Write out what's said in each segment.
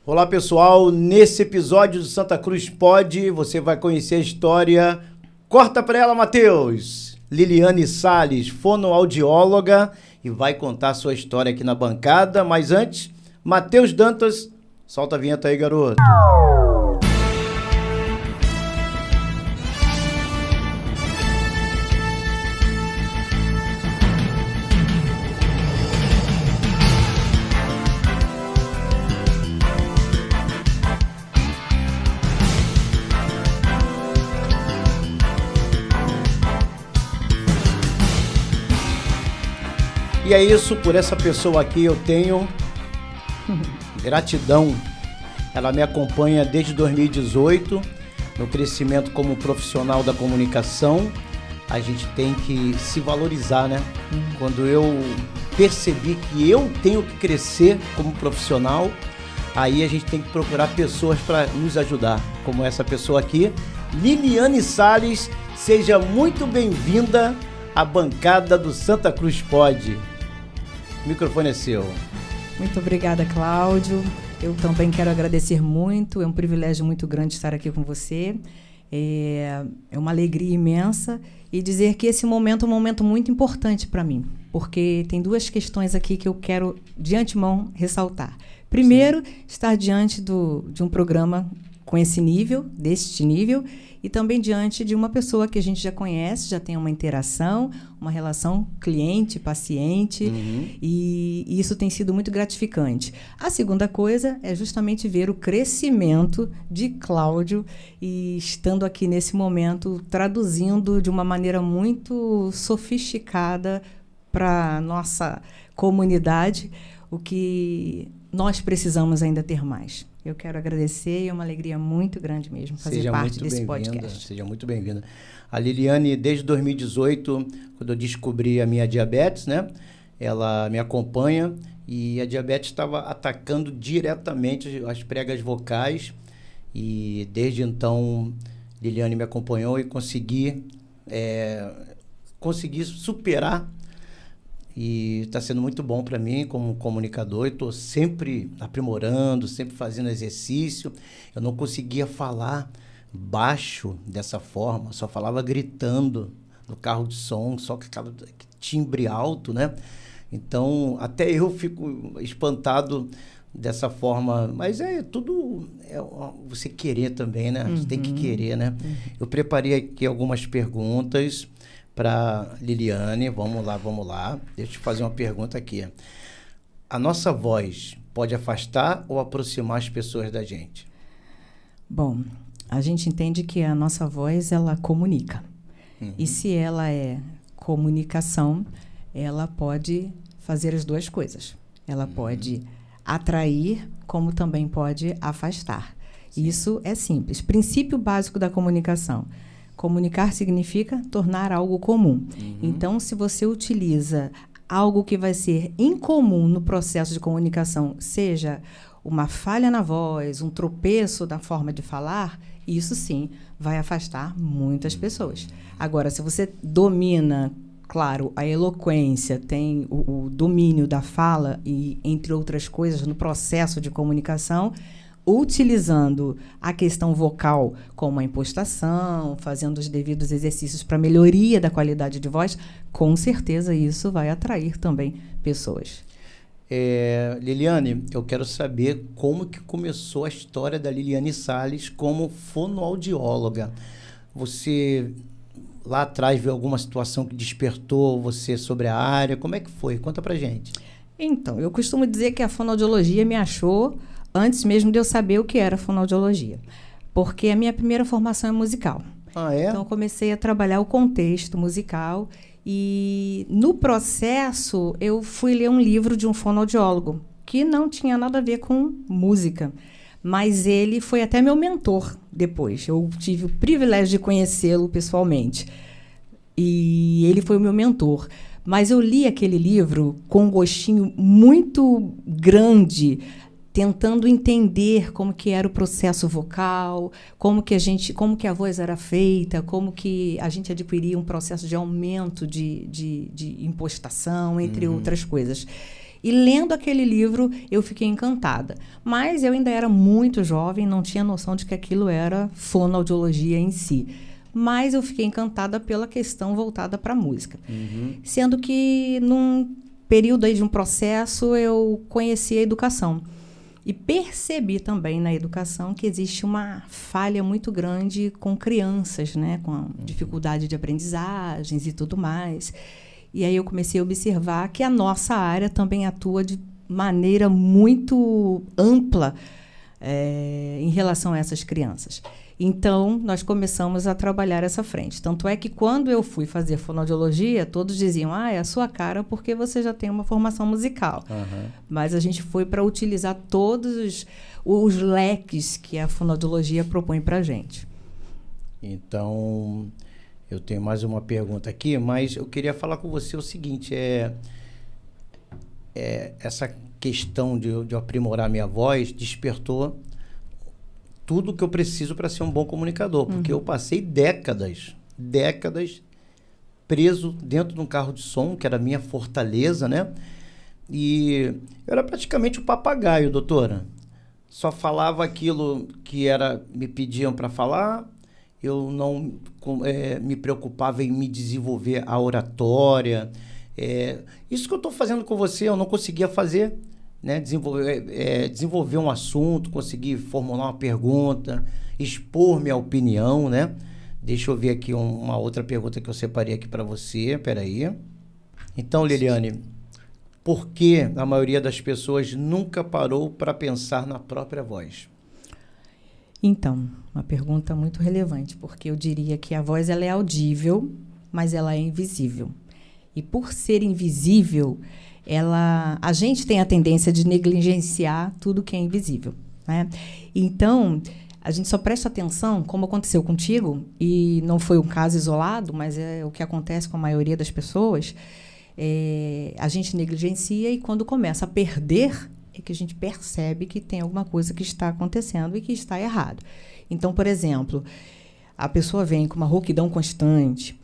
Olá, pessoal. Nesse episódio do Santa Cruz Pod, você vai conhecer a história... Corta pra ela, Matheus! Liliane Salles, fonoaudióloga, e vai contar sua história aqui na bancada. Mas antes, Matheus Dantas, solta a vinheta aí, garoto. E é isso, por essa pessoa aqui eu tenho gratidão. Ela me acompanha desde 2018, no crescimento como profissional da comunicação. A gente tem que se valorizar, né? Quando eu percebi que eu tenho que crescer como profissional, aí a gente tem que procurar pessoas para nos ajudar, como essa pessoa aqui, Liliane Salles. Seja muito bem-vinda à bancada do Santa Cruz Pod. O microfone é seu. Muito obrigada, Cláudio. Eu também quero agradecer muito. É um privilégio muito grande estar aqui com você. É uma alegria imensa. E dizer que esse momento é um momento muito importante para mim, porque tem duas questões aqui que eu quero, de antemão, ressaltar. Primeiro, estar diante de um programa com esse nível, deste nível, e também diante de uma pessoa que a gente já conhece, já tem uma interação, uma relação cliente-paciente, e isso tem sido muito gratificante. A segunda coisa é justamente ver o crescimento de Cláudio, e estando aqui nesse momento, traduzindo de uma maneira muito sofisticada para a nossa comunidade, o que nós precisamos ainda ter mais. Eu quero agradecer e é uma alegria muito grande mesmo fazer parte desse podcast. Seja muito bem-vinda. A Liliane, desde 2018, quando eu descobri a minha diabetes, né? Ela me acompanha e a diabetes estava atacando diretamente as pregas vocais. E desde então, Liliane me acompanhou e consegui superar. E está sendo muito bom para mim como comunicador. Estou sempre aprimorando, sempre fazendo exercício. Eu não conseguia falar baixo dessa forma, só falava gritando no carro de som, só com aquele timbre alto, né? Então, até eu fico espantado dessa forma. Mas tudo você querer também, né? Você tem que querer, né? Eu preparei aqui algumas perguntas para Liliane. Vamos lá. Deixa eu te fazer uma pergunta aqui. A nossa voz pode afastar ou aproximar as pessoas da gente? Bom, a gente entende que a nossa voz, ela comunica. E se ela é comunicação, ela pode fazer as duas coisas. Ela pode atrair, como também pode afastar. Sim. Isso é simples. Princípio básico da comunicação. Comunicar significa tornar algo comum. Então, se você utiliza algo que vai ser incomum no processo de comunicação, seja uma falha na voz, um tropeço na forma de falar, isso sim vai afastar muitas pessoas. Agora, se você domina, claro, a eloquência, tem o domínio da fala e, entre outras coisas, no processo de comunicação, utilizando a questão vocal como a impostação, fazendo os devidos exercícios para melhoria da qualidade de voz, com certeza isso vai atrair também pessoas. Liliane, eu quero saber como que começou a história da Liliane Salles como fonoaudióloga. Você lá atrás viu alguma situação que despertou você sobre a área? Como é que foi? Conta pra gente. Então, eu costumo dizer que a fonoaudiologia me achou antes mesmo de eu saber o que era fonoaudiologia, porque a minha primeira formação é musical. Ah, é? Então, eu comecei a trabalhar o contexto musical e, no processo, eu fui ler um livro de um fonoaudiólogo, que não tinha nada a ver com música, mas ele foi até meu mentor depois. Eu tive o privilégio de conhecê-lo pessoalmente, e ele foi o meu mentor. Mas eu li aquele livro com um gostinho muito grande, tentando entender como que era o processo vocal, como que a voz era feita, como que a gente adquiria um processo de aumento de impostação, entre outras coisas. E lendo aquele livro, eu fiquei encantada. Mas eu ainda era muito jovem, não tinha noção de que aquilo era fonoaudiologia em si. Mas eu fiquei encantada pela questão voltada para a música. Sendo que, num período aí de um processo, eu conheci a educação. E percebi também na educação que existe uma falha muito grande com crianças, né? Com dificuldade de aprendizagens e tudo mais. E aí eu comecei a observar que a nossa área também atua de maneira muito ampla em relação a essas crianças. Então, nós começamos a trabalhar essa frente. Tanto é que, quando eu fui fazer fonoaudiologia, todos diziam, é a sua cara porque você já tem uma formação musical. Mas a gente foi para utilizar todos os leques que a fonoaudiologia propõe para a gente. Então, eu tenho mais uma pergunta aqui, mas eu queria falar com você o seguinte, essa questão de eu aprimorar minha voz despertou tudo que eu preciso para ser um bom comunicador, porque eu passei décadas preso dentro de um carro de som, que era a minha fortaleza, né? E eu era praticamente um papagaio, doutora. Só falava aquilo que me pediam para falar, eu não me preocupava em me desenvolver a oratória. Isso que eu estou fazendo com você, eu não conseguia fazer. Né, desenvolver um assunto, conseguir formular uma pergunta, expor minha opinião, né? Deixa eu ver aqui uma outra pergunta que eu separei aqui para você, peraí. Então, Liliane, por que a maioria das pessoas nunca parou para pensar na própria voz? Então, uma pergunta muito relevante, porque eu diria que a voz ela é audível, mas ela é invisível. E por ser invisível, a gente tem a tendência de negligenciar tudo que é invisível, né? Então, a gente só presta atenção, como aconteceu contigo, e não foi um caso isolado, mas é o que acontece com a maioria das pessoas, a gente negligencia e quando começa a perder, é que a gente percebe que tem alguma coisa que está acontecendo e que está errado. Então, por exemplo, a pessoa vem com uma rouquidão constante,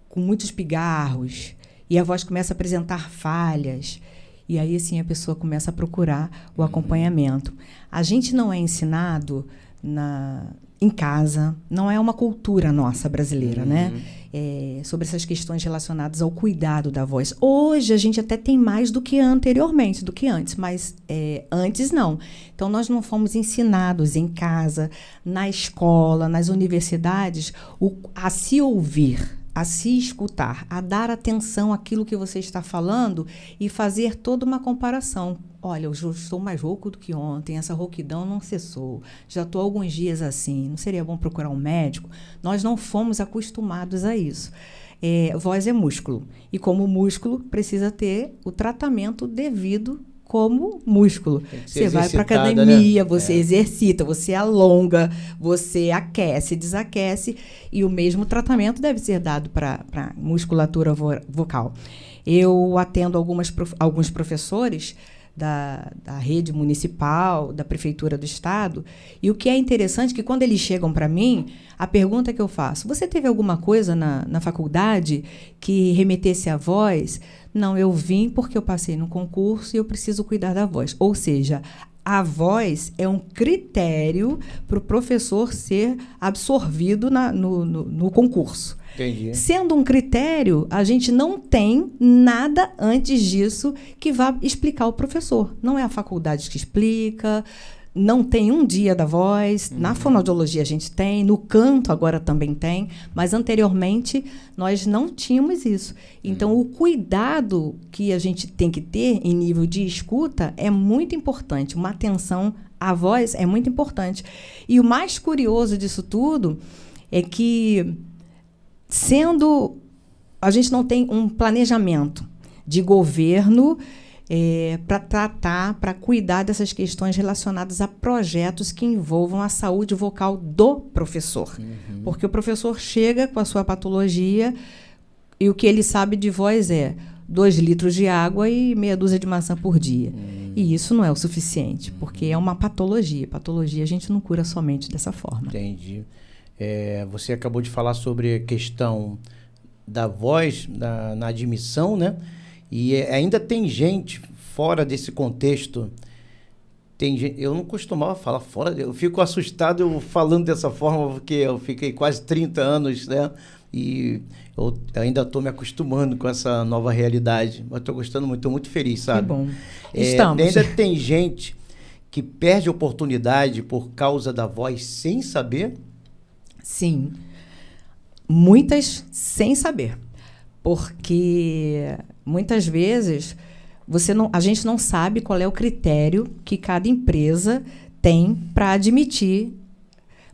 com muitos pigarros, e a voz começa a apresentar falhas. E aí, sim, a pessoa começa a procurar o acompanhamento. A gente não é ensinado em casa, não é uma cultura nossa brasileira, né? Sobre essas questões relacionadas ao cuidado da voz. Hoje, a gente até tem mais do que anteriormente, do que antes, mas antes não. Então, nós não fomos ensinados em casa, na escola, nas universidades, a se ouvir, a se escutar, a dar atenção àquilo que você está falando e fazer toda uma comparação. Olha, eu estou mais rouco do que ontem, essa rouquidão não cessou, já estou há alguns dias assim, não seria bom procurar um médico? Nós não fomos acostumados a isso. Voz é músculo, e como músculo precisa ter o tratamento devido como músculo. Você vai para a academia, né? Você exercita, você alonga, você aquece, desaquece, e o mesmo tratamento deve ser dado para musculatura vocal. Eu atendo alguns professores da rede municipal, da prefeitura do estado, e o que é interessante é que quando eles chegam para mim, a pergunta que eu faço, você teve alguma coisa na faculdade que remetesse à voz? Não, eu vim porque eu passei no concurso e eu preciso cuidar da voz. Ou seja, a voz é um critério para o professor ser absorvido no concurso. Entendi. Sendo um critério, a gente não tem nada antes disso que vá explicar o professor. Não é a faculdade que explica, não tem um dia da voz. Na fonoaudiologia a gente tem, no canto agora também tem, mas anteriormente nós não tínhamos isso. Então, o cuidado que a gente tem que ter em nível de escuta é muito importante. Uma atenção à voz é muito importante. E o mais curioso disso tudo é que a gente não tem um planejamento de governo para cuidar dessas questões relacionadas a projetos que envolvam a saúde vocal do professor. Porque o professor chega com a sua patologia e o que ele sabe de voz é 2 litros de água e meia dúzia de maçã por dia. E isso não é o suficiente, porque é uma patologia. Patologia a gente não cura somente dessa forma. Entendi. Você acabou de falar sobre a questão da voz na admissão, né? E ainda tem gente fora desse contexto. Tem gente, eu não costumava falar fora, eu fico assustado eu falando dessa forma, porque eu fiquei quase 30 anos, né? E eu ainda estou me acostumando com essa nova realidade. Mas estou gostando muito, estou muito feliz, sabe? Que bom. Estamos. Ainda tem gente que perde oportunidade por causa da voz sem saber? Sim. Muitas sem saber. Porque muitas vezes a gente não sabe qual é o critério que cada empresa tem para admitir.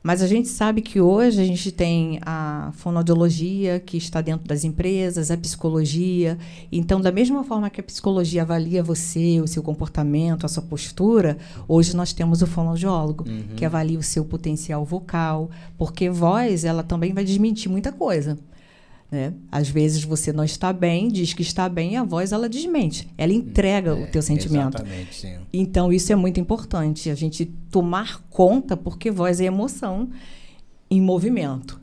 Mas a gente sabe que hoje a gente tem a fonoaudiologia, que está dentro das empresas, a psicologia. Então, da mesma forma que a psicologia avalia você, o seu comportamento, a sua postura, hoje nós temos o fonoaudiólogo, que avalia o seu potencial vocal, porque voz, ela também vai desmentir muita coisa. Né? Às vezes você não está bem, diz que está bem, e a voz ela desmente, ela entrega o teu sentimento. Exatamente, sim. Então isso é muito importante, a gente tomar conta, porque voz é emoção em movimento.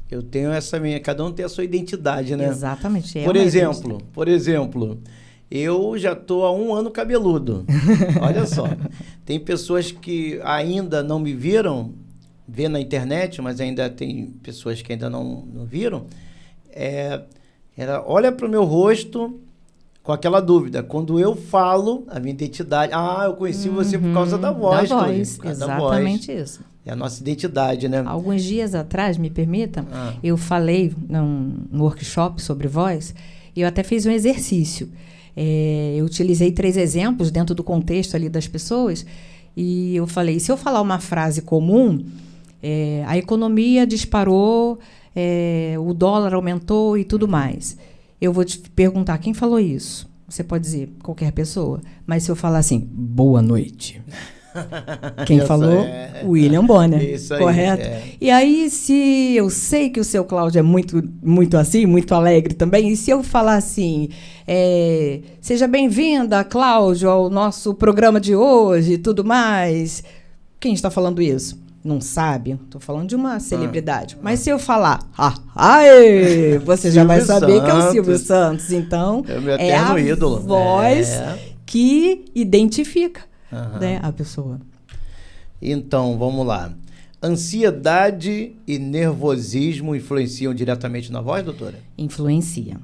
Eu tenho essa minha, cada um tem a sua identidade, né? Exatamente. Por exemplo, eu já estou há 1 ano cabeludo. Olha só, tem pessoas que ainda não me viram, vê na internet, mas ainda tem pessoas que ainda não viram, ela olha para o meu rosto com aquela dúvida. Quando eu falo a minha identidade, eu conheci você por causa da voz. Da voz, exatamente isso. É a nossa identidade, né? Alguns dias atrás, me permita, eu falei num workshop sobre voz, e eu até fiz um exercício. Eu utilizei 3 exemplos dentro do contexto ali das pessoas, e eu falei, se eu falar uma frase comum, a economia disparou, o dólar aumentou e tudo mais. Eu vou te perguntar, quem falou isso? Você pode dizer, qualquer pessoa. Mas se eu falar assim, boa noite. Quem falou? William Bonner. Isso aí, correto? E aí, se eu sei que o seu Cláudio é muito, muito assim, muito alegre também, e se eu falar assim, seja bem-vinda, Cláudio, ao nosso programa de hoje e tudo mais, quem está falando isso? Não sabe? Estou falando de uma celebridade. Mas se eu falar, você já vai saber que é o Silvio Santos. Então, é o meu eterno ídolo. Voz que identifica né, a pessoa. Então, vamos lá. Ansiedade e nervosismo influenciam diretamente na voz, doutora? Influencia.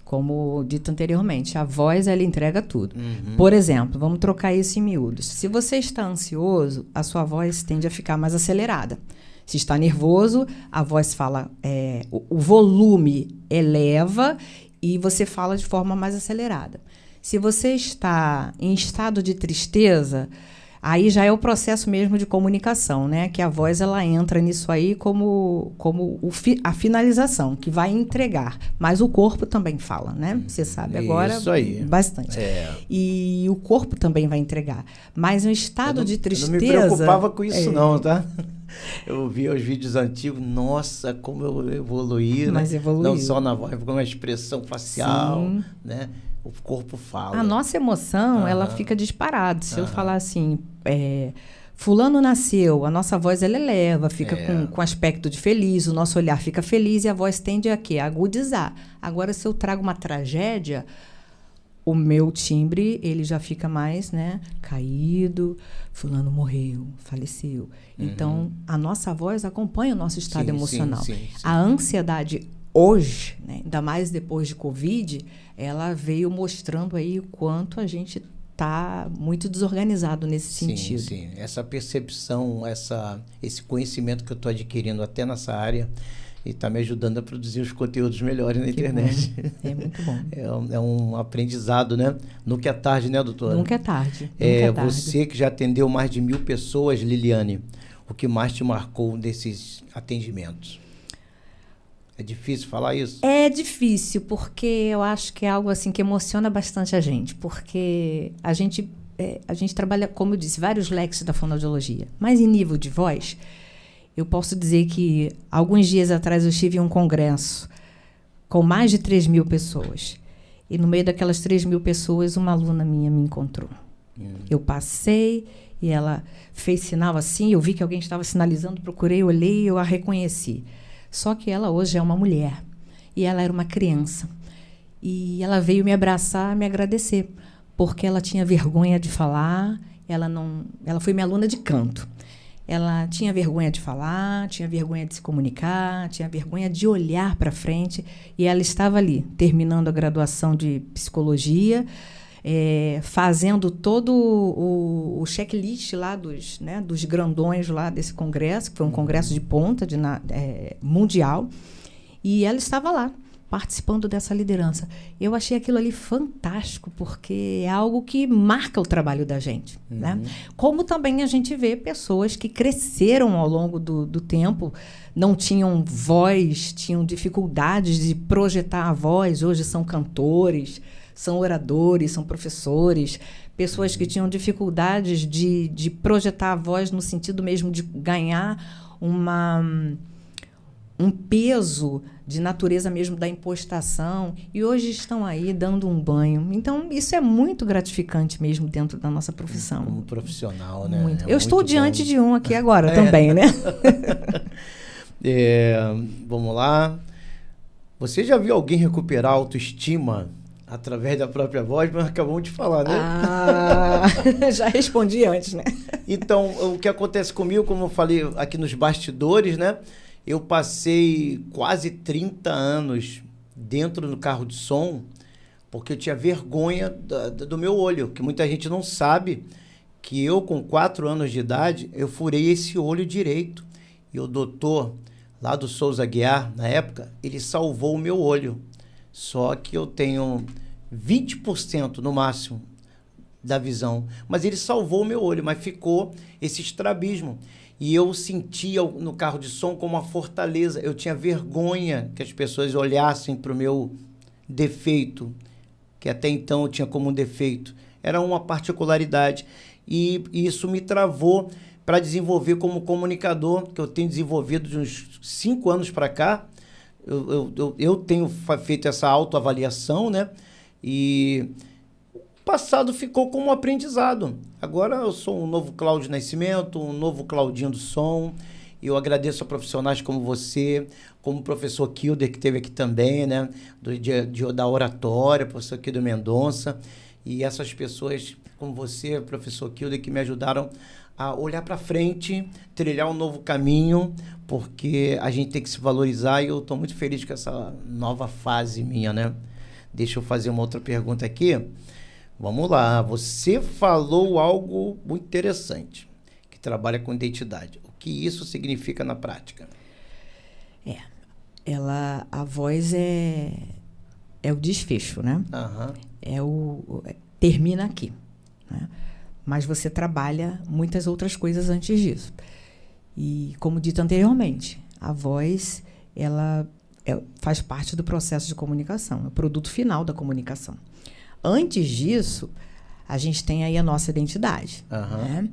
Como dito anteriormente, a voz, ela entrega tudo. Por exemplo, vamos trocar isso em miúdos. Se você está ansioso, a sua voz tende a ficar mais acelerada. Se está nervoso, a voz fala, o volume eleva e você fala de forma mais acelerada. Se você está em estado de tristeza, aí já é o processo mesmo de comunicação, né? Que a voz ela entra nisso aí como a finalização, que vai entregar. Mas o corpo também fala, né? Você sabe agora isso aí. Bastante. E o corpo também vai entregar. Mas um estado de tristeza... Eu não me preocupava com isso não, tá? Eu via os vídeos antigos, nossa, como eu evoluí, mas né? Evoluiu. Não só na voz, com uma expressão facial, né? O corpo fala. A nossa emoção, ela fica disparada. Se eu falar assim, fulano nasceu, a nossa voz ela eleva, fica com aspecto de feliz, o nosso olhar fica feliz e a voz tende a quê? A agudizar. Agora, se eu trago uma tragédia, o meu timbre, ele já fica mais, né, caído, fulano morreu, faleceu. Então, a nossa voz acompanha o nosso estado emocional. Sim. A ansiedade hoje, né, ainda mais depois de Covid, ela veio mostrando aí o quanto a gente está muito desorganizado nesse sentido. Sim. Essa percepção, esse conhecimento que eu estou adquirindo até nessa área e está me ajudando a produzir os conteúdos melhores na internet. Bom. É muito bom. É um aprendizado, né? Nunca é tarde, né, doutora? Nunca é tarde. Você que já atendeu mais de 1000 pessoas, Liliane, o que mais te marcou desses atendimentos? É difícil falar isso? É difícil, porque eu acho que é algo assim que emociona bastante a gente, porque a gente trabalha, como eu disse, vários leques da fonoaudiologia, mas em nível de voz, eu posso dizer que alguns dias atrás eu estive em um congresso com mais de 3.000 pessoas, e no meio daquelas 3.000 pessoas, uma aluna minha me encontrou. Eu passei e ela fez sinal assim, eu vi que alguém estava sinalizando, procurei, olhei e eu a reconheci. Só que ela hoje é uma mulher e ela era uma criança. E ela veio me abraçar, me agradecer, porque ela tinha vergonha de falar, ela foi minha aluna de canto. Ela tinha vergonha de falar, tinha vergonha de se comunicar, tinha vergonha de olhar para frente, e ela estava ali, terminando a graduação de psicologia, fazendo todo o checklist lá dos grandões lá desse congresso, que foi um congresso de ponta mundial, e ela estava lá, participando dessa liderança. Eu achei aquilo ali fantástico, porque é algo que marca o trabalho da gente. Né? Como também a gente vê pessoas que cresceram ao longo do tempo, não tinham voz, tinham dificuldades de projetar a voz, hoje são cantores, são oradores, são professores, pessoas que tinham dificuldades de projetar a voz no sentido mesmo de ganhar um peso de natureza mesmo da impostação, e hoje estão aí dando um banho. Então, isso é muito gratificante mesmo dentro da nossa profissão. Como profissional, né? Muito. Eu estou diante de um aqui agora também, né? Vamos lá. Você já viu alguém recuperar a autoestima através da própria voz? Mas acabamos de falar, né? Já respondi antes, né? Então, o que acontece comigo, como eu falei aqui nos bastidores, né? Eu passei quase 30 anos dentro do carro de som, porque eu tinha vergonha do meu olho, que muita gente não sabe que eu, com 4 anos de idade, eu furei esse olho direito. E o doutor lá do Souza Aguiar, na época, ele salvou o meu olho. Só que eu tenho 20% no máximo da visão. Mas ele salvou o meu olho, mas ficou esse estrabismo. E eu sentia no carro de som como uma fortaleza. Eu tinha vergonha que as pessoas olhassem para o meu defeito, que até então eu tinha como um defeito. Era uma particularidade. E isso me travou para desenvolver como comunicador, que eu tenho desenvolvido de uns 5 anos para cá. Eu tenho feito essa autoavaliação, né? E o passado ficou como um aprendizado. Agora eu sou um novo Cláudio Nascimento, um novo Claudinho do Som. Eu agradeço a profissionais como você, como o professor Kilder, que esteve aqui também, né? Da oratória, professor Kilder Mendonça. E essas pessoas como você, professor Kilder, que me ajudaram a olhar para frente, trilhar um novo caminho, porque a gente tem que se valorizar, e eu estou muito feliz com essa nova fase minha, né? Deixa eu fazer uma outra pergunta aqui. Vamos lá. Você falou algo muito interessante, que trabalha com identidade. O que isso significa na prática? A voz é o desfecho, né? Termina aqui, né? Mas você trabalha muitas outras coisas antes disso. E, como dito anteriormente, a voz ela faz parte do processo de comunicação, é o produto final da comunicação. Antes disso, a gente tem aí a nossa identidade. Né?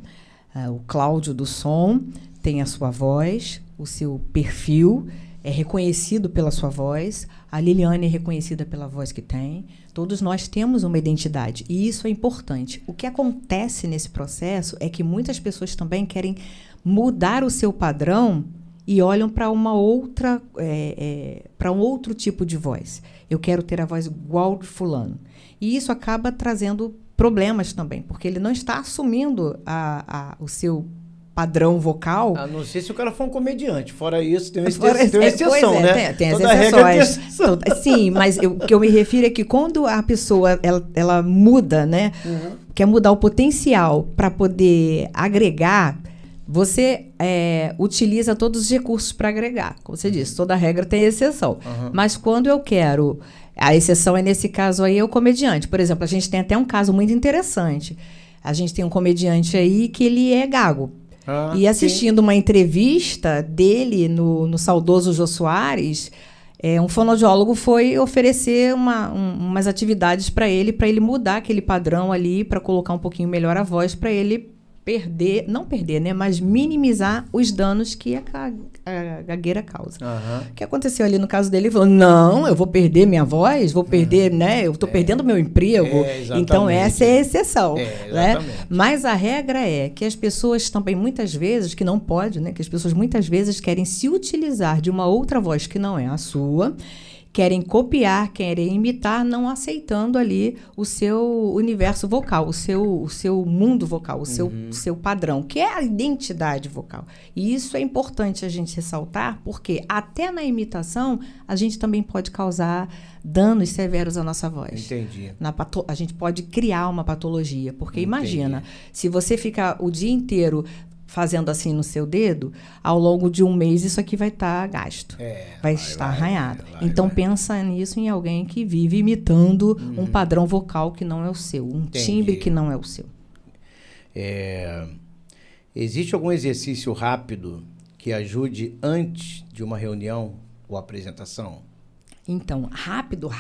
O Cláudio do Som tem a sua voz, o seu perfil é reconhecido pela sua voz, a Liliane é reconhecida pela voz que tem. Todos nós temos uma identidade, e isso é importante. O que acontece nesse processo é que muitas pessoas também querem mudar o seu padrão e olham para uma outra, para um outro tipo de voz. Eu quero ter a voz igual de fulano. E isso acaba trazendo problemas também, porque ele não está assumindo o seu padrão vocal. A não ser se o cara for um comediante. Fora isso, tem uma exceção, né? Tem as exceções. Sim, mas o que eu me refiro é que quando a pessoa ela muda, né? Quer mudar o potencial para poder agregar, você utiliza todos os recursos para agregar. Como você disse, toda regra tem exceção. Mas quando eu quero... A exceção é, nesse caso aí, é o comediante. Por exemplo, a gente tem até um caso muito interessante. A gente tem um comediante aí que ele é gago. E assistindo uma entrevista dele no saudoso Jô Soares, um fonoaudiólogo foi oferecer umas atividades para ele mudar aquele padrão ali, para colocar um pouquinho melhor a voz, para ele não perder, né, mas minimizar os danos que a gagueira causa. O que aconteceu ali no caso dele? Ele falou, não, eu vou perder minha voz, vou perder, né, eu estou perdendo meu emprego. Então, essa é a exceção. Né? Mas a regra é que as pessoas também, muitas vezes, que não pode, né, que as pessoas muitas vezes querem se utilizar de uma outra voz que não é a sua, querem copiar, querem imitar, não aceitando ali o seu universo vocal, o seu mundo vocal, o seu padrão, que é a identidade vocal. E isso é importante a gente ressaltar, porque até na imitação a gente também pode causar danos severos à nossa voz. Entendi. A gente pode criar uma patologia, porque imagina, se você ficar o dia inteiro fazendo assim no seu dedo, ao longo de um mês isso aqui vai estar gasto, vai estar arranhado. Então pensa nisso em alguém que vive imitando um padrão vocal que não é o seu, um timbre que não é o seu. Existe algum exercício rápido que ajude antes de uma reunião ou apresentação? Então, rápido.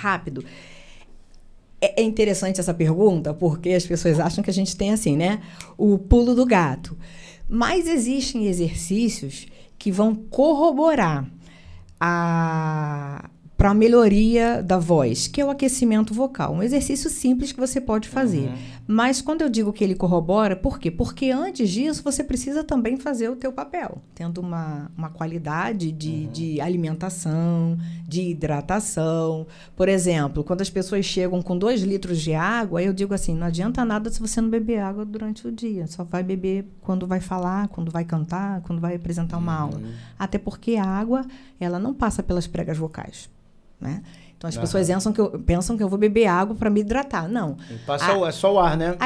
É interessante essa pergunta, porque as pessoas acham que a gente tem assim, né? O pulo do gato. Mas existem exercícios que vão corroborar para a melhoria da voz, que é o aquecimento vocal. Um exercício simples que você pode fazer. Mas quando eu digo que ele corrobora, por quê? Porque antes disso você precisa também fazer o teu papel, tendo uma qualidade de alimentação, de hidratação. Por exemplo, quando as pessoas chegam com 2 litros de água, eu digo assim, não adianta nada se você não beber água durante o dia. Só vai beber quando vai falar, quando vai cantar, quando vai apresentar uma aula. Até porque a água, ela não passa pelas pregas vocais. Né? Então, as pessoas pensam que eu vou beber água para me hidratar. Não. É só o ar, né?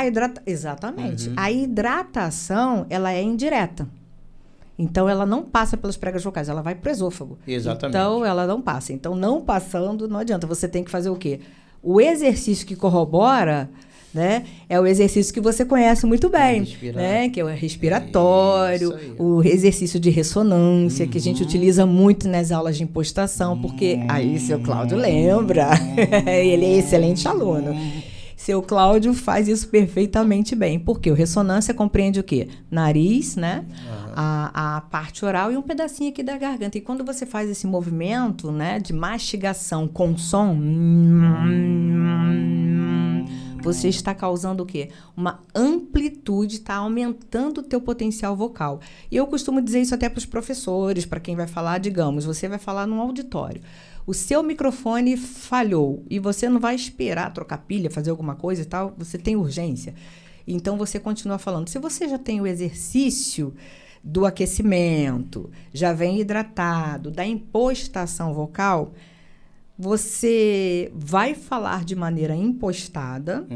Exatamente. A hidratação, ela é indireta. Então, ela não passa pelas pregas vocais, ela vai para o esôfago. Exatamente. Então, ela não passa. Então, não passando, não adianta. Você tem que fazer o quê? O exercício que corrobora, né, é o exercício que você conhece muito bem, né, que é o respiratório, o exercício de ressonância, que a gente utiliza muito nas aulas de impostação, porque aí seu Cláudio lembra, ele é excelente aluno. Seu Cláudio faz isso perfeitamente bem, porque o ressonância compreende o quê? Nariz, né, a parte oral e um pedacinho aqui da garganta. E quando você faz esse movimento, né, de mastigação com som, você está causando o quê? Uma amplitude, está aumentando o teu potencial vocal. E eu costumo dizer isso até para os professores, para quem vai falar, digamos, você vai falar num auditório. O seu microfone falhou e você não vai esperar trocar pilha, fazer alguma coisa e tal, você tem urgência. Então, você continua falando. Se você já tem o exercício do aquecimento, já vem hidratado, da impostação vocal, você vai falar de maneira impostada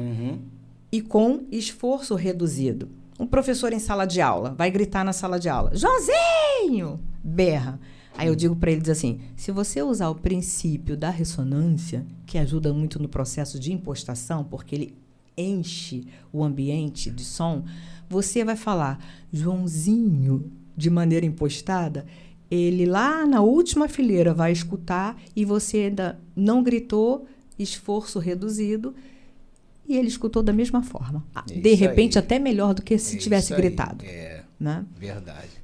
e com esforço reduzido. Um professor em sala de aula vai gritar na sala de aula, Joãozinho! Berra. Aí eu digo para ele, diz assim, se você usar o princípio da ressonância, que ajuda muito no processo de impostação, porque ele enche o ambiente de som, você vai falar Joãozinho de maneira impostada, ele lá na última fileira vai escutar e você ainda não gritou, esforço reduzido, e ele escutou da mesma forma. De repente, até melhor do que se tivesse gritado. Né? Verdade.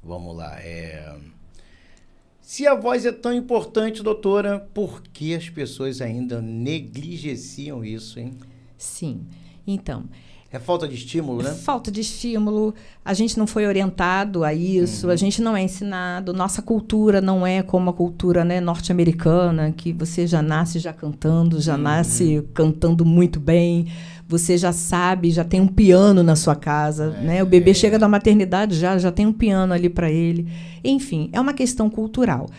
Vamos lá. Se a voz é tão importante, doutora, por que as pessoas ainda negligenciam isso, hein? Sim. Então... É falta de estímulo, né? Falta de estímulo. A gente não foi orientado a isso, a gente não é ensinado. Nossa cultura não é como a cultura, né, norte-americana, que você já nasce já cantando, já nasce cantando muito bem. Você já sabe, já tem um piano na sua casa, né? O bebê chega da maternidade, já tem um piano ali para ele. Enfim, é uma questão cultural.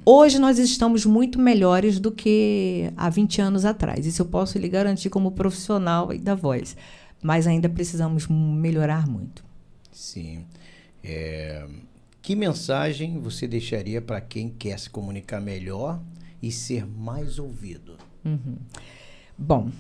Hoje nós estamos muito melhores do que há 20 anos atrás. Isso eu posso lhe garantir como profissional da voz. Mas ainda precisamos melhorar muito. Sim. Que mensagem você deixaria para quem quer se comunicar melhor e ser mais ouvido? Bom,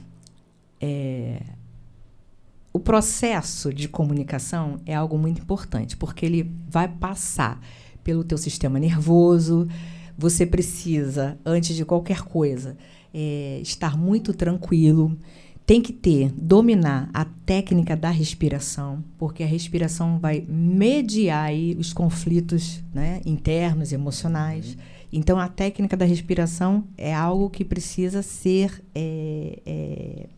o processo de comunicação é algo muito importante, porque ele vai passar pelo teu sistema nervoso. Você precisa, antes de qualquer coisa, estar muito tranquilo. Tem que dominar a técnica da respiração, porque a respiração vai mediar aí os conflitos, né, internos, emocionais. Então, a técnica da respiração é algo que precisa ser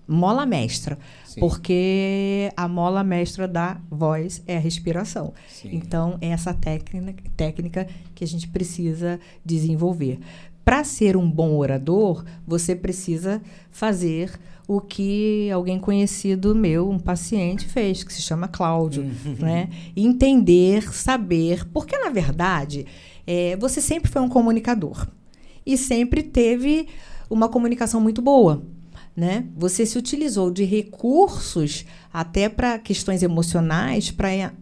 mola mestra, porque a mola mestra da voz é a respiração. Sim. Então, é essa técnica que a gente precisa desenvolver. para ser um bom orador, você precisa fazer o que alguém conhecido meu, um paciente, fez, que se chama Cláudio, né? Entender, saber, porque, na verdade, você sempre foi um comunicador e sempre teve uma comunicação muito boa, né? Você se utilizou de recursos até para questões emocionais para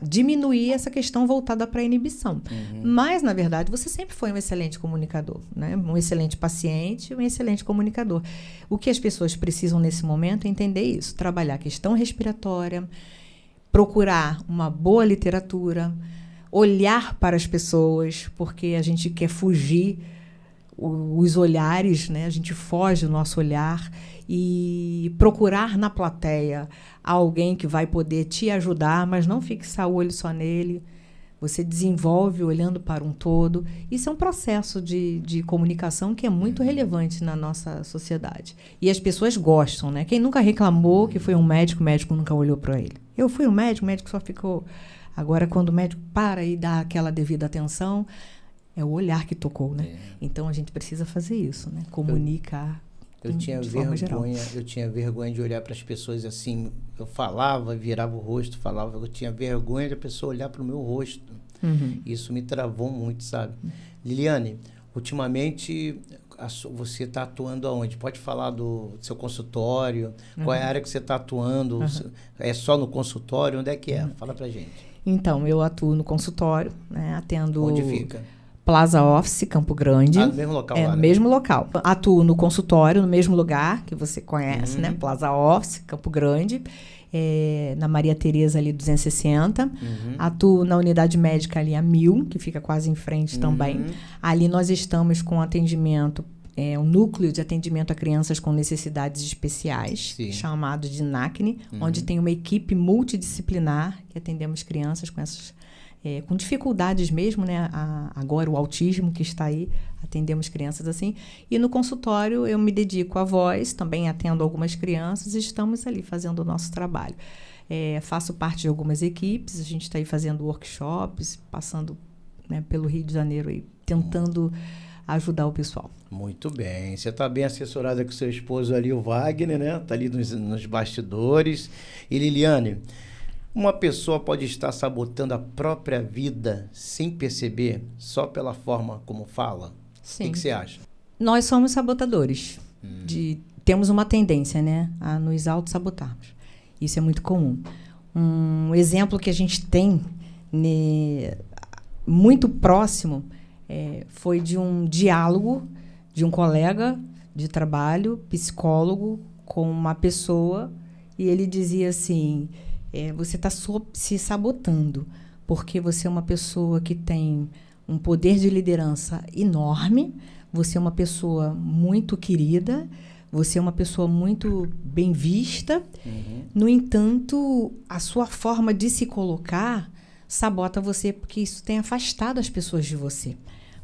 diminuir essa questão voltada para a inibição. Mas, na verdade, você sempre foi um excelente comunicador, né? Um excelente paciente, um excelente comunicador. O que as pessoas precisam nesse momento é entender isso, trabalhar a questão respiratória, procurar uma boa literatura, olhar para as pessoas, porque a gente quer fugir os olhares, né? A gente foge do nosso olhar e procurar na plateia alguém que vai poder te ajudar, mas não fixar o olho só nele. Você desenvolve olhando para um todo. Isso é um processo de comunicação que é muito relevante na nossa sociedade. E as pessoas gostam, né? Quem nunca reclamou que foi um médico, o médico nunca olhou para ele. Eu fui um médico, o médico só ficou... Agora, quando o médico para e dá aquela devida atenção... É o olhar que tocou, né? Então, a gente precisa fazer isso, né? Comunicar de forma geral. Eu tinha vergonha de olhar para as pessoas assim. Eu falava, virava o rosto, falava. Eu tinha vergonha da pessoa olhar para o meu rosto. Isso me travou muito, sabe? Liliane, ultimamente, você está atuando aonde? Pode falar do seu consultório? Qual é a área que você está atuando? É só no consultório? Onde é que é? Fala para gente. Então, eu atuo no consultório, né? Atendo... Onde fica? Plaza Office, Campo Grande. No mesmo local lá, no né? mesmo local. Atuo no consultório, no mesmo lugar que você conhece, né? Plaza Office, Campo Grande. Na Maria Tereza, ali, 260. Atuo na unidade médica ali, a 1000, que fica quase em frente também. Ali nós estamos com atendimento, um núcleo de atendimento a crianças com necessidades especiais, chamado de NACNE, onde tem uma equipe multidisciplinar que atendemos crianças com essas... com dificuldades mesmo, né? Agora o autismo que está aí, atendemos crianças assim. E no consultório eu me dedico à voz, também atendo algumas crianças e estamos ali fazendo o nosso trabalho. Faço parte de algumas equipes, a gente está aí fazendo workshops, passando, né, pelo Rio de Janeiro aí, tentando ajudar o pessoal. Muito bem. Você está bem assessorada com seu esposo ali, o Wagner, né? Está ali nos bastidores. E Liliane... Uma pessoa pode estar sabotando a própria vida sem perceber, só pela forma como fala? Sim. O que você acha? Nós somos sabotadores. Temos uma tendência, né, a nos auto-sabotarmos. Isso é muito comum. Um exemplo que a gente tem muito próximo foi de um diálogo de um colega de trabalho, psicólogo, com uma pessoa, e ele dizia assim... você está se sabotando, porque você é uma pessoa que tem um poder de liderança enorme, você é uma pessoa muito querida, você é uma pessoa muito bem vista. No entanto, a sua forma de se colocar sabota você, porque isso tem afastado as pessoas de você.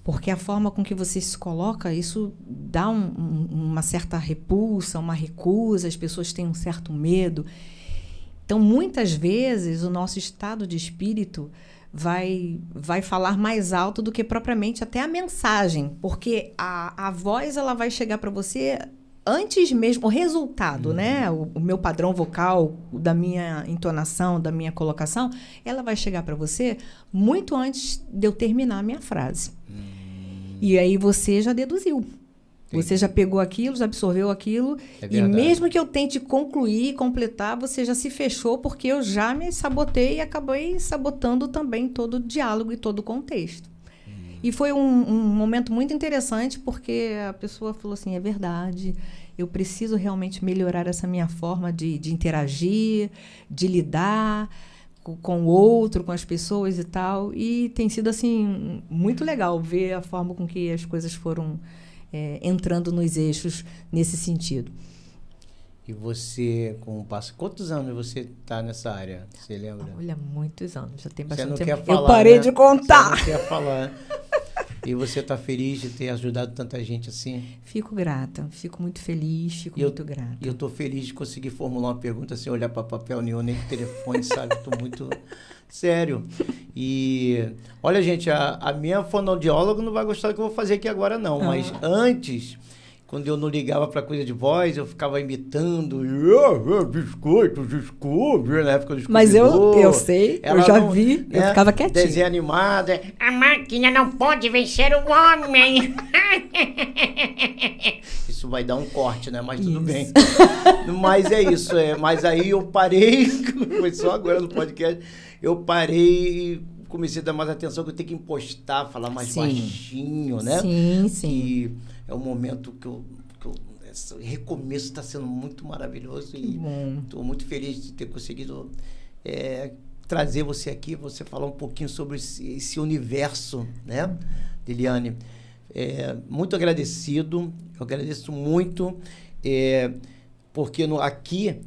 Porque a forma com que você se coloca, isso dá uma certa repulsa, uma recusa, as pessoas têm um certo medo. Então, muitas vezes, o nosso estado de espírito vai falar mais alto do que propriamente até a mensagem, porque a voz ela vai chegar para você antes mesmo, o resultado, né? O meu padrão vocal, da minha entonação, da minha colocação, ela vai chegar para você muito antes de eu terminar a minha frase. E aí você já deduziu. Você já pegou aquilo, já absorveu aquilo, e mesmo que eu tente concluir, completar, você já se fechou, porque eu já me sabotei e acabei sabotando também todo o diálogo e todo o contexto. E foi um momento muito interessante, porque a pessoa falou assim, é verdade, eu preciso realmente melhorar essa minha forma de interagir, de lidar com o outro, com as pessoas e tal. E tem sido assim muito legal ver a forma com que as coisas foram... entrando nos eixos nesse sentido. E você, com o passo... Quantos anos você está nessa área? Você lembra? Olha, muitos anos. Já tem bastante tempo. Eu parei de contar. Você não quer falar. E você está feliz de ter ajudado tanta gente assim? Fico grata, fico muito feliz, fico muito grata. E eu estou feliz de conseguir formular uma pergunta sem olhar para papel nenhum, nem telefone, sabe? Estou muito sério. E olha, gente, a minha fonoaudióloga não vai gostar do que eu vou fazer aqui agora, não. Mas antes, quando eu não ligava para coisa de voz, eu ficava imitando. Biscoito, desculpe, na época do Mas eu sei, eu já vi, eu ficava quietinho. Desenho animado. A máquina não pode vencer o homem. Isso vai dar um corte, né? Mas tudo bem. Mas é isso. Mas aí eu parei, foi só agora no podcast, eu parei e comecei a dar mais atenção, que eu tenho que impostar, falar mais baixinho, né? Sim, sim. E é um momento que eu esse recomeço está sendo muito maravilhoso e estou muito feliz de ter conseguido trazer você aqui, você falar um pouquinho sobre esse universo, né, Liliane? Muito agradecido, eu agradeço muito, porque aqui,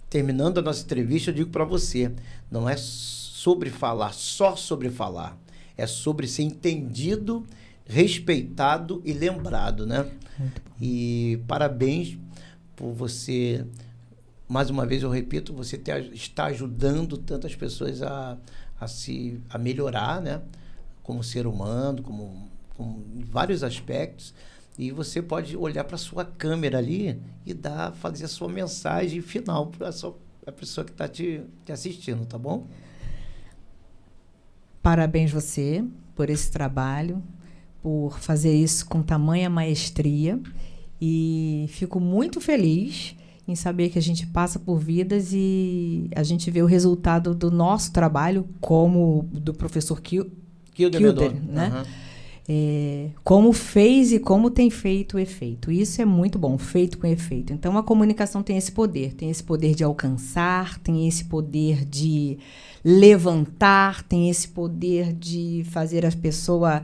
terminando a nossa entrevista, eu digo para você, não é sobre falar, só sobre falar, é sobre ser entendido, respeitado e lembrado, né? E parabéns por você, mais uma vez eu repito, você está ajudando tantas pessoas a melhorar, né? Como ser humano, como em vários aspectos. E você pode olhar para a sua câmera ali e fazer a sua mensagem final para a pessoa que está te assistindo, tá bom? Parabéns você por esse trabalho, por fazer isso com tamanha maestria, e fico muito feliz em saber que a gente passa por vidas e a gente vê o resultado do nosso trabalho, como do professor Kilder, né? Como fez e como tem feito o efeito. Isso é muito bom, feito com efeito. Então, a comunicação tem esse poder de alcançar, tem esse poder de levantar, tem esse poder de fazer as pessoas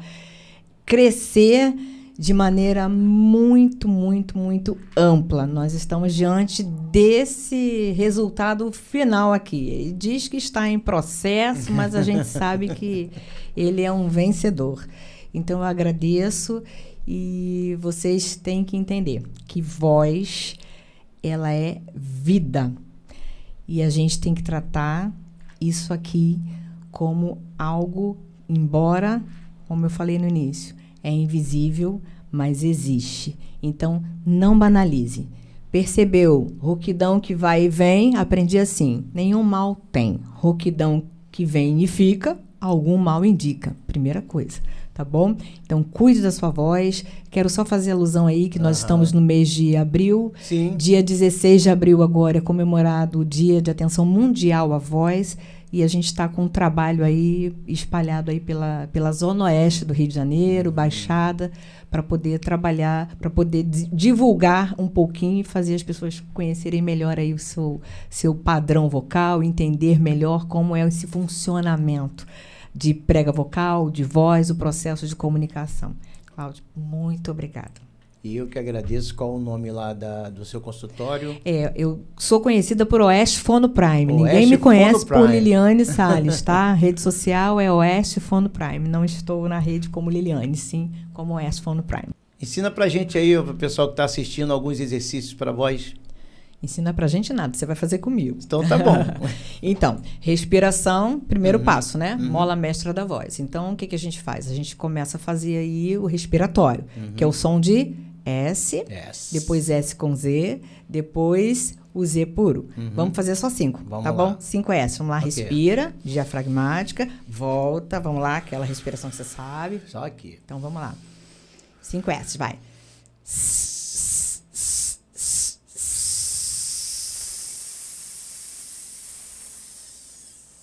crescer de maneira muito, muito, muito ampla. Nós estamos diante desse resultado final aqui. Ele diz que está em processo, mas a gente sabe que ele é um vencedor. Então, eu agradeço, e vocês têm que entender que voz, ela é vida. E a gente tem que tratar isso aqui como algo, embora, como eu falei no início, é invisível, mas existe. Então, não banalize. Percebeu? Rouquidão que vai e vem, aprendi assim. Nenhum mal tem. Rouquidão que vem e fica, algum mal indica. Primeira coisa, tá bom? Então, cuide da sua voz. Quero só fazer alusão aí que nós estamos no mês de abril. Sim. Dia 16 de abril agora é comemorado o Dia de Atenção Mundial à Voz. E a gente está com um trabalho aí espalhado aí pela Zona Oeste do Rio de Janeiro, Baixada, para poder trabalhar, para poder divulgar um pouquinho e fazer as pessoas conhecerem melhor aí o seu padrão vocal, entender melhor como é esse funcionamento de prega vocal, de voz, o processo de comunicação. Cláudio, muito obrigada. E eu que agradeço. Qual o nome lá do seu consultório? Eu sou conhecida por Oeste Fono Prime. Ninguém Oeste me conhece Fono Prime. por Liliane Salles, tá? A rede social é Oeste Fono Prime. Não estou na rede como Liliane, sim como Oeste Fono Prime. Ensina pra gente aí, o pessoal que está assistindo, alguns exercícios para voz. Ensina pra gente nada, você vai fazer comigo. Então tá bom. Então, respiração, primeiro passo, né? Mola mestra da voz. Então, o que a gente faz? A gente começa a fazer aí o respiratório, que é o som de S, depois S com Z, depois o Z puro. Vamos fazer só 5, tá bom? 5 S. Vamos lá, respira, diafragmática, volta, vamos lá, aquela respiração que você sabe. Só aqui. Então, vamos lá. 5 S, vai.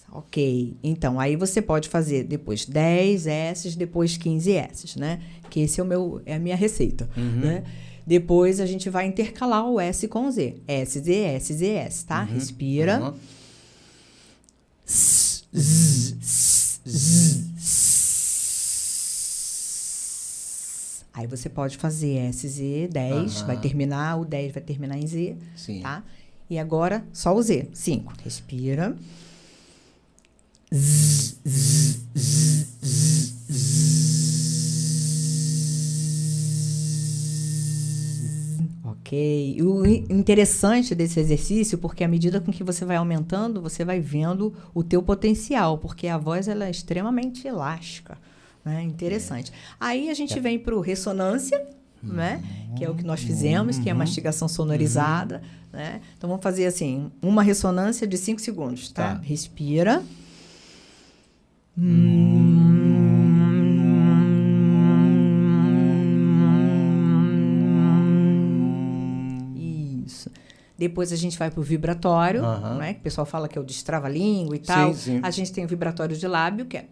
Ok, então aí você pode fazer depois 10 S's, depois 15 S's, né? Que esse é a minha receita, né? Depois a gente vai intercalar o S com o Z. S, Z, S, Z, S, tá? Respira. Aí você pode fazer S, Z, 10, vai terminar, o 10 vai terminar em Z, tá? E agora só o Z, 5. Respira. Ok. E o interessante desse exercício, porque à medida com que você vai aumentando, você vai vendo o teu potencial, porque a voz ela é extremamente elástica, né? Interessante. Aí a gente vem para o ressonância, né? Que é o que nós fizemos, que é a mastigação sonorizada, né? Então vamos fazer assim, uma ressonância de 5 segundos, tá? Respira. Isso. Depois a gente vai para o vibratório, né? Que o pessoal fala que é o destrava-língua e tal. Sim. A gente tem o vibratório de lábio, que é...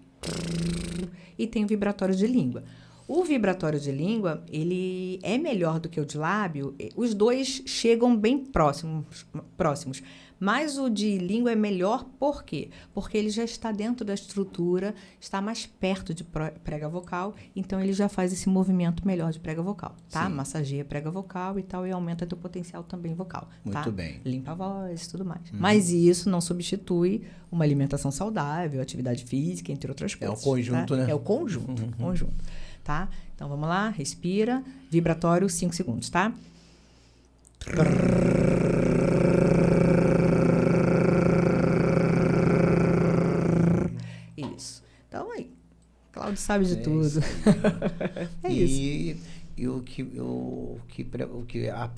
E tem o vibratório de língua. O vibratório de língua, ele é melhor do que o de lábio. Os dois chegam bem próximos. Mas o de língua é melhor por quê? Porque ele já está dentro da estrutura, está mais perto de prega vocal, então ele já faz esse movimento melhor de prega vocal, tá? Sim. Massageia a prega vocal e tal, e aumenta teu potencial também vocal, tá? Muito bem. Limpa a voz e tudo mais. Mas isso não substitui uma alimentação saudável, atividade física, entre outras coisas. É o conjunto, tá? né? É o conjunto, tá? Então, vamos lá, respira, vibratório, 5 segundos, tá? Isso. Então, aí, Cláudio sabe de tudo. É isso. E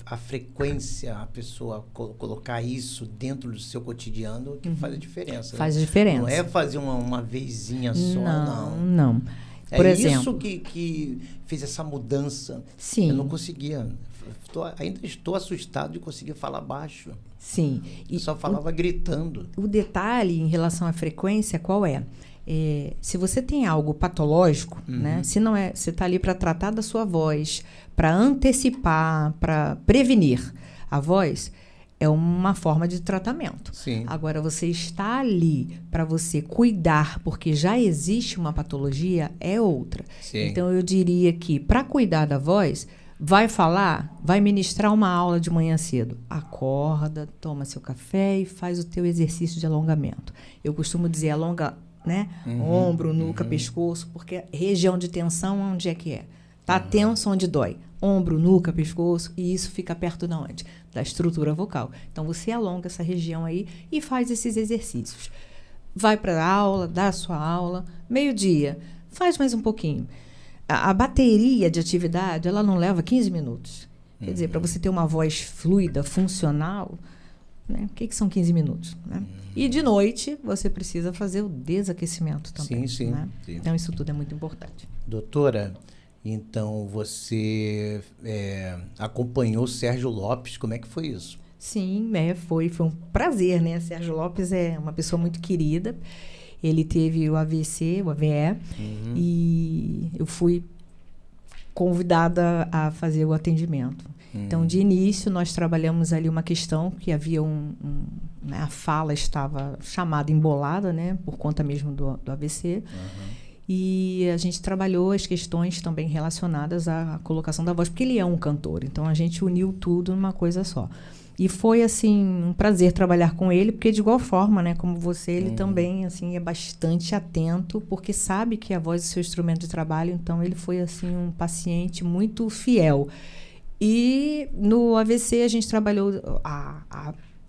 a frequência, a pessoa colocar isso dentro do seu cotidiano, que faz a diferença. Faz a diferença. Não é fazer uma vezinha só, Não. Por exemplo, isso que fez essa mudança. Sim. Eu não conseguia. Ainda estou assustado de conseguir falar baixo. Sim. Eu só falava gritando. O detalhe em relação à frequência, qual é? Se você tem algo patológico, né? Se não é, você está ali para tratar da sua voz, para antecipar, para prevenir a voz, é uma forma de tratamento. Sim. Agora, você está ali para você cuidar, porque já existe uma patologia, é outra. Sim. Então, eu diria que, para cuidar da voz, vai falar, vai ministrar uma aula de manhã cedo. Acorda, toma seu café e faz o teu exercício de alongamento. Eu costumo dizer, alonga, né? Ombro, nuca, pescoço, porque região de tensão, onde é que é? Tá tenso onde dói. Ombro, nuca, pescoço, e isso fica perto de onde? Da estrutura vocal. Então, você alonga essa região aí e faz esses exercícios. Vai para a aula, dá a sua aula, meio-dia, faz mais um pouquinho. A bateria de atividade, ela não leva 15 minutos. Quer dizer, para você ter uma voz fluida, funcional, né? O que são 15 minutos? Né? E de noite, você precisa fazer o desaquecimento também. Sim. Né? Então, isso tudo é muito importante. Doutora, então você acompanhou o Sérgio Lopes, como é que foi isso? Sim, foi um prazer, né? Sérgio Lopes é uma pessoa muito querida. Ele teve o AVC, o AVE, e eu fui convidada a fazer o atendimento. Então, de início, nós trabalhamos ali uma questão que havia né, a fala estava chamada embolada, né? Por conta mesmo do AVC. E a gente trabalhou as questões também relacionadas à colocação da voz, porque ele é um cantor. Então, a gente uniu tudo numa coisa só. E foi, assim, um prazer trabalhar com ele, porque de igual forma, né, como você, ele também, assim, é bastante atento, porque sabe que a voz é seu instrumento de trabalho, então ele foi, assim, um paciente muito fiel. E no AVC a gente trabalhou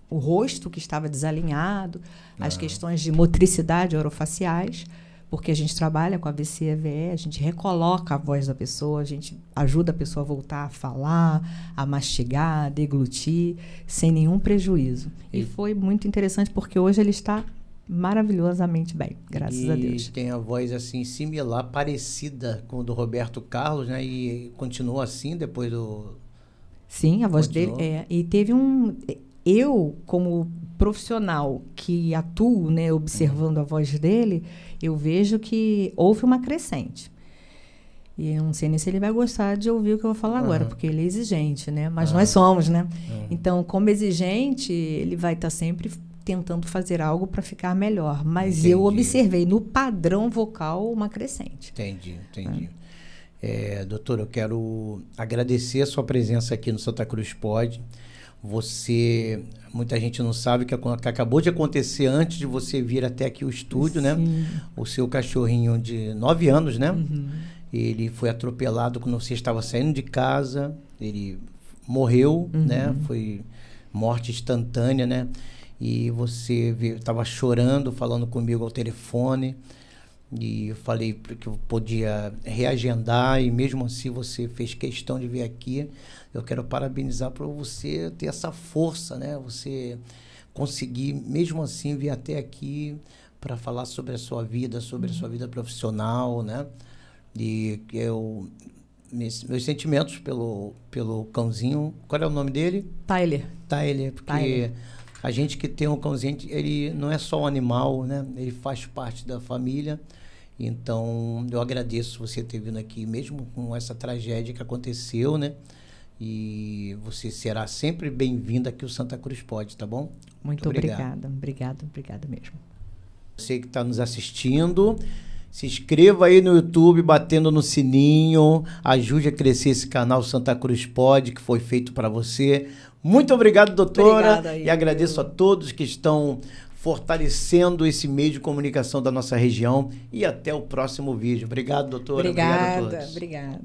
o rosto que estava desalinhado, as questões de motricidade orofaciais, porque a gente trabalha com AVC e AVE, a gente recoloca a voz da pessoa, a gente ajuda a pessoa a voltar a falar, a mastigar, a deglutir, sem nenhum prejuízo. E foi muito interessante, porque hoje ele está maravilhosamente bem, graças a Deus. E tem a voz assim similar, parecida com a do Roberto Carlos, né? E continua assim depois do... Sim, a voz dele é. E teve eu, como profissional que atuo, né, observando a voz dele, eu vejo que houve uma crescente. E eu não sei nem se ele vai gostar de ouvir o que eu vou falar agora, porque ele é exigente, né? Mas nós somos, né? Então, como exigente, ele vai estar sempre tentando fazer algo para ficar melhor. Mas eu observei no padrão vocal uma crescente. Entendi. Doutor, eu quero agradecer a sua presença aqui no Santa Cruz Pod. Muita gente não sabe que acabou de acontecer antes de você vir até aqui o estúdio, né? O seu cachorrinho de 9 anos, né? Ele foi atropelado quando você estava saindo de casa, ele morreu, né? Foi morte instantânea, né? E você estava chorando, falando comigo ao telefone. E eu falei que eu podia reagendar e mesmo assim você fez questão de vir aqui. Eu quero parabenizar por você ter essa força, né? Você conseguir mesmo assim vir até aqui para falar sobre a sua vida, sobre a sua vida profissional, né? E meus sentimentos pelo cãozinho. Qual é o nome dele? Tyler, porque Tyler. a gente que tem um cãozinho, ele não é só um animal, né? Ele faz parte da família. Então, eu agradeço você ter vindo aqui, mesmo com essa tragédia que aconteceu, né? E você será sempre bem-vinda aqui ao Santa Cruz Pod, tá bom? Muito obrigada. Obrigada mesmo. Você que está nos assistindo, se inscreva aí no YouTube, batendo no sininho, ajude a crescer esse canal Santa Cruz Pod, que foi feito para você. Muito obrigado, doutora. Obrigada, e agradeço a todos que estão fortalecendo esse meio de comunicação da nossa região. E até o próximo vídeo. Obrigado, doutora. Obrigado a todos. Obrigada.